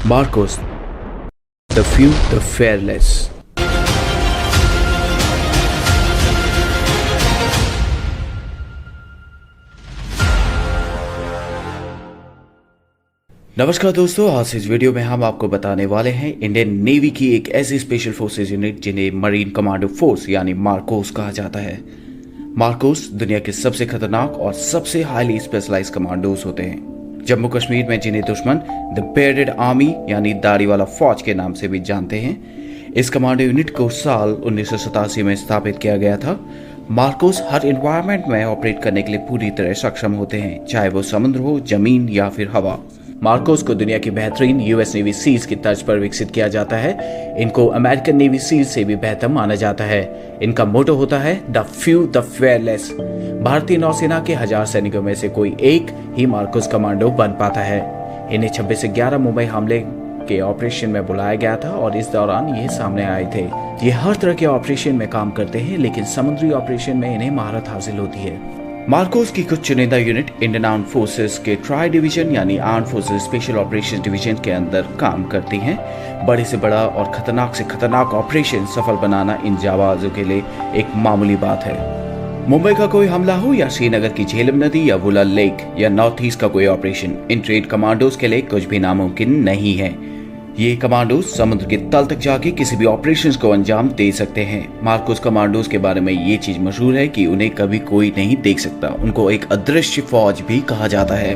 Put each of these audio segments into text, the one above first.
Marcos, the few, the fearless. नमस्कार दोस्तों, आज इस वीडियो में हम आपको बताने वाले हैं इंडियन नेवी की एक ऐसी स्पेशल फोर्सेज यूनिट जिन्हें मरीन कमांडो फोर्स यानी मार्कोस कहा जाता है। मार्कोस दुनिया के सबसे खतरनाक और सबसे हाईली स्पेशलाइज कमांडोज होते हैं। जम्मू कश्मीर में जिन्हें दुश्मन द बेयर्डेड आर्मी यानी दाढ़ी वाला फौज के नाम से भी जानते हैं, इस कमांडो यूनिट को साल 1987 में स्थापित किया गया था। मार्कोस हर एनवायरनमेंट में ऑपरेट करने के लिए पूरी तरह सक्षम होते हैं, चाहे वो समुद्र हो, जमीन या फिर हवा। मार्कोस को दुनिया की बेहतरीन यूएस नेवी सील्स की तर्ज पर विकसित किया जाता है। इनको अमेरिकन नेवी सील्स से भी बेहतर माना जाता है। इनका मोटो होता है द फ्यू द फेयरलेस। भारतीय नौसेना के 1000 सैनिकों में से कोई एक ही मार्कोस कमांडो बन पाता है। इन्हें 26 से 11 मुंबई हमले के ऑपरेशन में बुलाया गया था और इस दौरान ये सामने आए थे। ये हर तरह के ऑपरेशन में काम करते हैं, लेकिन समुद्री ऑपरेशन में इन्हें महारत हासिल होती है। मार्कोस की कुछ चुनिंदा यूनिट इंडियन आर्म फोर्सेस के ट्राई डिवीजन यानी arm forces special operation division के अंदर काम करती हैं। बड़े से बड़ा और खतरनाक से खतरनाक ऑपरेशन सफल बनाना इन जाबाजों के लिए एक मामूली बात है। मुंबई का कोई हमला हो या श्रीनगर की झेलम नदी या वुलर लेक या नॉर्थ ईस्ट का कोई ऑपरेशन, इन ट्रेड कमांडोज के लिए कुछ भी नामुमकिन नहीं है। ये कमांडोज समुद्र के तल तक जाके किसी भी ऑपरेशंस को अंजाम दे सकते हैं। मार्कोस कमांडोज के बारे में ये चीज मशहूर है कि उन्हें कभी कोई नहीं देख सकता। उनको एक अदृश्य फौज भी कहा जाता है।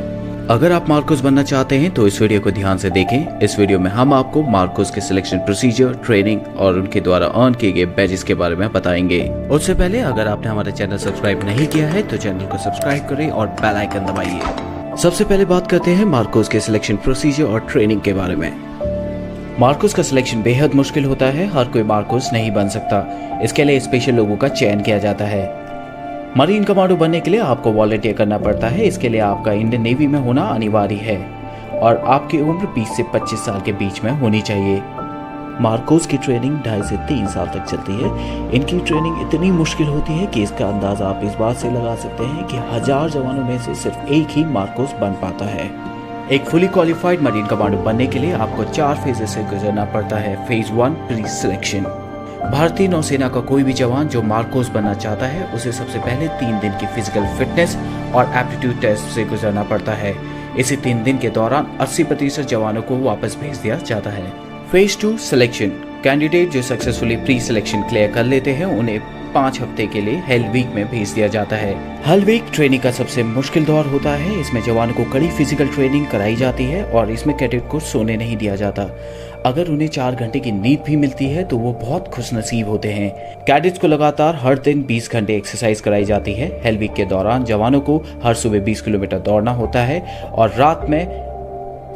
अगर आप मार्कोस बनना चाहते हैं तो इस वीडियो को ध्यान से देखें। इस वीडियो में हम आपको मार्कोस के सिलेक्शन प्रोसीजर, ट्रेनिंग और उनके द्वारा अर्न किए गए बैजेस के बारे में बताएंगे। उससे पहले अगर आपने हमारा चैनल सब्सक्राइब नहीं किया है तो चैनल को सब्सक्राइब करें और बेल आइकन दबाइए। सबसे पहले बात करते हैं मार्कोस के सिलेक्शन प्रोसीजर और ट्रेनिंग के बारे में। मार्कोस का सिलेक्शन बेहद मुश्किल होता है। हर कोई मार्कोस नहीं बन सकता। इसके लिए स्पेशल लोगों का चयन किया जाता है। मरीन कमांडो बनने के लिए आपको वॉलंटियर करना पड़ता है। इसके लिए आपका इंडियन नेवी में होना अनिवार्य है और आपकी उम्र 20 से 25 साल के बीच में होनी चाहिए। मार्कोस की ट्रेनिंग 2.5 से 3 साल तक चलती है। इनकी ट्रेनिंग इतनी मुश्किल होती है कि इसका अंदाजा आप इस बात से लगा सकते हैं कि 1000 जवानों में से सिर्फ एक ही मार्कोस बन पाता है। एक फुली क्वालिफाइड मरीन कमांडो बनने के लिए आपको 4 फेजेस से गुजरना पड़ता है। Phase 1 pre selection. भारतीय नौसेना का कोई भी जवान जो मार्कोस बनना चाहता है उसे सबसे पहले 3 दिन की फिजिकल फिटनेस और एप्टीट्यूड टेस्ट से गुजरना पड़ता है। इसी 3 दिन के दौरान 80% जवानों को वापस भेज दिया जाता है। Phase 2 selection. कैंडिडेट जो सक्सेसफुली प्री सिलेक्शन क्लियर कर लेते हैं उन्हें 5 हफ्ते के लिए हेल वीक में भेज दिया जाता है। हेल वीक ट्रेनिंग का सबसे मुश्किल दौर होता है। इसमें जवानों को कड़ी फिजिकल ट्रेनिंग कराई जाती है और इसमें कैडेट को सोने नहीं दिया जाता। अगर उन्हें 4 घंटे की नींद भी मिलती है तो वो बहुत खुशनसीब होते हैं। कैडेट्स को लगातार हर दिन 20 घंटे एक्सरसाइज कराई जाती है। हेल वीक के दौरान जवानों को हर सुबह 20 किलोमीटर दौड़ना होता है और रात में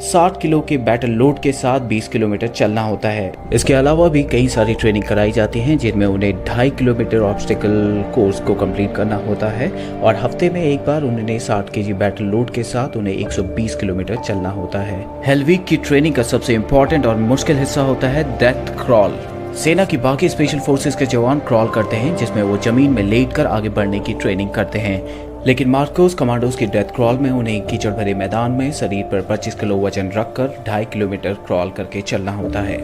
60 किलो के बैटल लोड के साथ 20 किलोमीटर चलना होता है। इसके अलावा भी कई सारी ट्रेनिंग कराई जाती है जिनमें उन्हें 2.5 किलोमीटर ऑब्स्टिकल कोर्स को कंप्लीट करना होता है और हफ्ते में एक बार उन्हें 60 केजी बैटल लोड के साथ उन्हें 120 किलोमीटर चलना होता है। हेल वीक की ट्रेनिंग का सबसे इम्पोर्टेंट और मुश्किल हिस्सा होता है डेथ क्रॉल। सेना की बाकी स्पेशल फोर्सेस के जवान क्रॉल करते हैं जिसमें वो जमीन में लेटकर आगे बढ़ने की ट्रेनिंग करते हैं, लेकिन मार्कोस कमांडोज की डेथ क्रॉल में उन्हें कीचड़ भरे मैदान में शरीर पर 25 किलो वजन रखकर 2.5 किलोमीटर क्रॉल करके चलना होता है।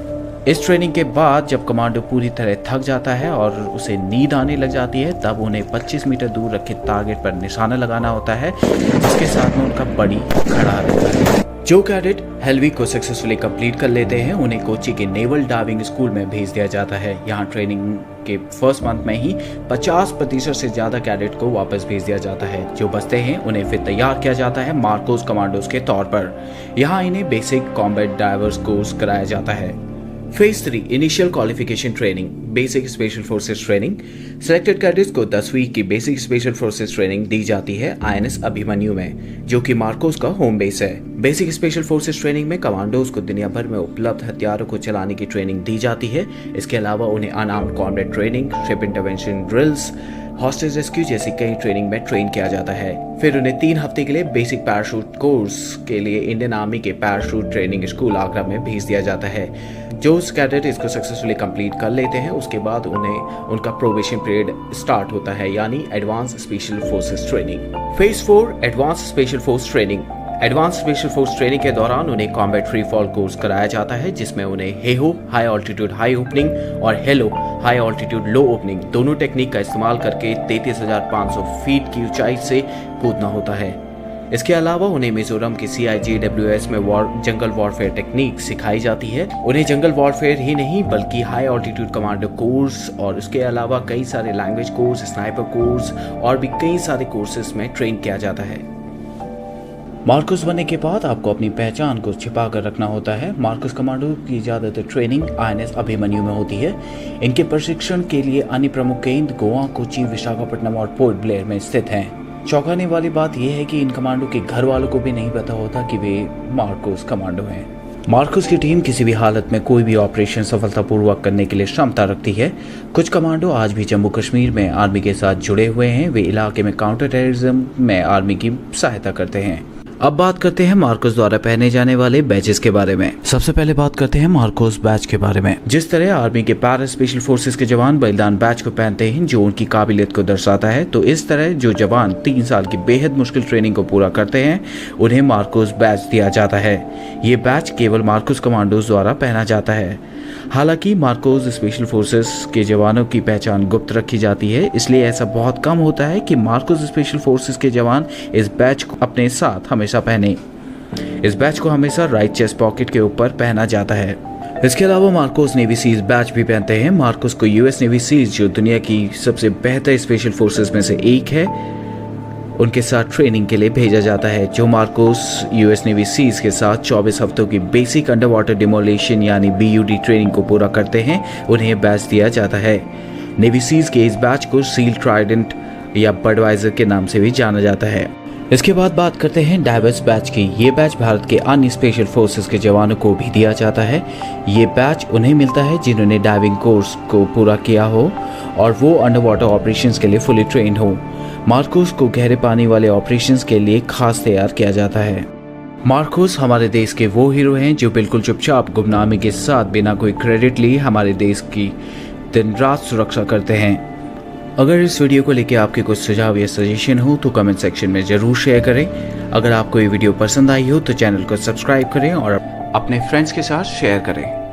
इस ट्रेनिंग के बाद जब कमांडो पूरी तरह थक जाता है और उसे नींद आने लग जाती है तब उन्हें 25 मीटर दूर रखे टारगेट पर निशाना लगाना होता है जिसके साथ में उनका बड़ी खड़ा रहता है। जो कैडेट हेल वीक को सक्सेसफुली कंप्लीट कर लेते हैं उन्हें कोची के नेवल डाइविंग स्कूल में भेज दिया जाता है। यहाँ ट्रेनिंग के फर्स्ट मंथ में ही 50% से ज्यादा कैडेट को वापस भेज दिया जाता है। जो बचते हैं उन्हें फिर तैयार किया जाता है मार्कोस कमांडोज के तौर पर। यहाँ इन्हें बेसिक कॉम्बैट डाइवर्स कोर्स कराया जाता है। Phase 3 initial qualification training, basic special forces training. Selected cadets को 10 वीक की बेसिक स्पेशल फोर्सेस ट्रेनिंग दी जाती है INS अभिमन्यु में, जो कि मार्कोस का होम बेस है। बेसिक स्पेशल फोर्सेस ट्रेनिंग में कमांडोज को दुनिया भर में उपलब्ध हथियारों को चलाने की ट्रेनिंग दी जाती है। इसके अलावा उन्हें unarmoured combat training, ship intervention drills, hostage rescue जैसी कई ट्रेनिंग में ट्रेन किया जाता है। फिर उन्हें 3 हफ्ते के लिए बेसिक पैराशूट कोर्स के लिए इंडियन आर्मी के पैराशूट ट्रेनिंग स्कूल आगरा में भेज दिया जाता है। जो कैडेट इसको सक्सेसफुली कंप्लीट कर लेते हैं उसके बाद उन्हें उनका प्रोबेशन पीरियड स्टार्ट होता है, यानी advance special forces training. Phase 4 advance special force training. Advance special force training के दौरान उन्हें कॉम्बैट फ्री फॉल कोर्स कराया जाता है, जिसमें उन्हें Heyhoe high altitude high opening और हेलो हाई ऑल्टीट्यूड लो ओपनिंग दोनों टेक्निक का इस्तेमाल करके 33,500 फीट की ऊंचाई से कूदना होता है। इसके अलावा उन्हें मिजोरम की CIGWS में जंगल वॉरफेयर टेक्निक सिखाई जाती है। उन्हें जंगल वॉरफेयर ही नहीं बल्कि हाई ऑल्टीट्यूड कमांडो कोर्स और उसके अलावा कई सारे लैंग्वेज कोर्स, स्नाइपर कोर्स और भी कई सारे कोर्सेज में ट्रेन किया जाता है। मार्कोस बनने के बाद आपको अपनी पहचान को छिपा कर रखना होता है। मार्कोस कमांडो की ज्यादातर ट्रेनिंग INS अभिमन्यु में होती है। इनके प्रशिक्षण के लिए अन्य प्रमुख केंद्र गोवा, कोची, विशाखापट्टनम और पोर्ट ब्लेयर में स्थित हैं। चौंकाने वाली बात यह है कि इन कमांडो के घर वालों को भी नहीं पता होता कि वे मार्कोस कमांडो हैं। मार्कोस की टीम किसी भी हालत में कोई भी ऑपरेशन सफलतापूर्वक करने के लिए क्षमता रखती है। कुछ कमांडो आज भी जम्मू कश्मीर में आर्मी के साथ जुड़े हुए हैं। वे इलाके में काउंटर टेररिज्म में आर्मी की सहायता करते हैं। अब बात करते हैं मार्कोस द्वारा पहने जाने वाले बैचेस के बारे में। सबसे पहले बात करते हैं मार्कोस बैच के बारे में। जिस तरह आर्मी के पैरा स्पेशल फोर्सेस के जवान बलिदान बैच को पहनते हैं जो उनकी काबिलियत को दर्शाता है, तो इस तरह जो जवान 3 साल की बेहद मुश्किल ट्रेनिंग को पूरा करते हैं उन्हें मार्कोस बैच दिया जाता है। ये बैच केवल मार्कोस कमांडोज द्वारा पहना जाता है। हालांकि मार्कोस स्पेशल फोर्सेस के जवानों की पहचान गुप्त रखी जाती है, इसलिए ऐसा बहुत कम होता है कि मार्कोस स्पेशल फोर्सेस के जवान इस बैच को अपने साथ हमेशा पहने। इस बैच को हमेशा राइट चेस्ट पॉकेट के ऊपर पहना जाता है। इसके अलावा मार्कोस नेवी सीज बैच भी पहनते हैं। मार्कोस को US नेवी सीज, जो दुनिया की सबसे बेहतर स्पेशल फोर्सेस में से एक है, उनके साथ ट्रेनिंग के लिए भेजा जाता है। जो मार्कोस US नेवी सीज के साथ 24 हफ्तों की बेसिक अंडर वाटर डिमोलेशन यानी BUD ट्रेनिंग को पूरा करते हैं, उन्हें बैच दिया जाता है। नेवी सीज के इस बैच को सील ट्राइडेंट या बडवाइजर के नाम से भी जाना जाता है। इसके बाद बात करते हैं डाइवर्स बैच की। ये बैच भारत के अन्य स्पेशल फोर्सेस के जवानों को भी दिया जाता है। ये बैच उन्हें मिलता है जिन्होंने डाइविंग कोर्स को पूरा किया हो और वो अंडर वाटर ऑपरेशंस के लिए फुली ट्रेन हो। मार्कोस को गहरे पानी वाले ऑपरेशंस के लिए खास तैयार किया जाता है। मार्कोस हमारे देश के वो हीरो हैं जो बिल्कुल चुपचाप गुमनामी के साथ बिना कोई क्रेडिट लिए हमारे देश की दिन रात सुरक्षा करते हैं। अगर इस वीडियो को लेकर आपके कुछ सुझाव या सजेशन हो तो कमेंट सेक्शन में जरूर शेयर करें। अगर आपको ये वीडियो पसंद आई हो तो चैनल को सब्सक्राइब करें और अपने फ्रेंड्स के साथ शेयर करें।